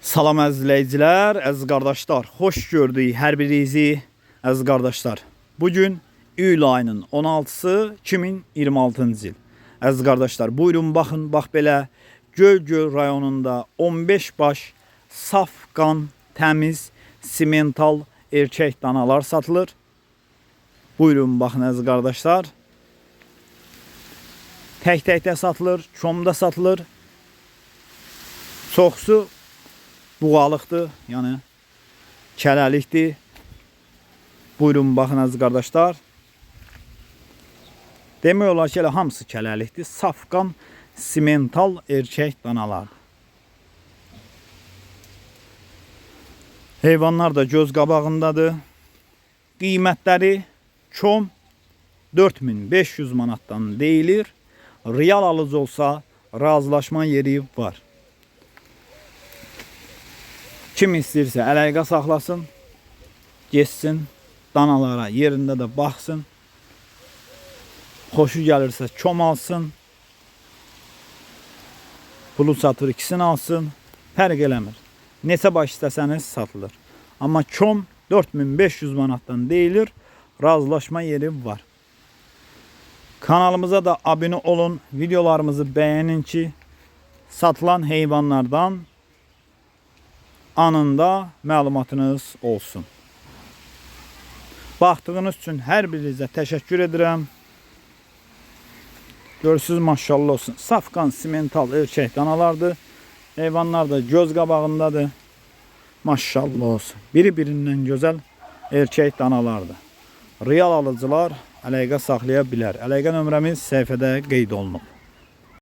Salam əzizləyicilər, əziz qardaşlar. Xoş gördük hər birinizi, əziz qardaşlar. Bugün iyul ayının 16-sı 2026-cı il. Əziz qardaşlar, buyurun baxın, bax belə Göygöl rayonunda 15 baş saf qan, təmiz, simental erkək danalar satılır. Buyurun baxın əziz qardaşlar. Tək-təkdə satılır, çomda satılır. Çoxsu buğalıqdır, yəni kələlikdir. Buyurun baxın əziz qardaşlar. Demək olar ki, elə hamısı kələlikdir. Safqan simental erkək danalardır. Heyvanlar da göz qabağındadır. Qiymətləri çom 4500 manatdan deyilir. Real alıcı olsa razılaşma yeri var. Kim istəyirsə əlaqə saxlasın, geçsin, danalara yerində də baxsın. Xoşu gəlirsə çom alsın, pulu çatır ikisini alsın, fərq eləmir. Neçə baş istəsəniz satılır. Amma çom 4500 manatdan deyilir, razılaşma yeri var. Kanalımıza da abunə olun, videolarımızı bəyənin ki, satılan heyvanlardan anında məlumatınız olsun. Baxdığınız üçün hər birinizə təşəkkür edirəm. Görürsünüz, maşallah olsun. Safqan simental erkək danalardır. Heyvanlar da göz qabağındadır. Maşallah olsun. Biri-birindən gözəl erkək danalardır. Real alıcılar əlaqə saxlaya bilər. Əlaqə nömrəmiz səhifədə qeyd olunub.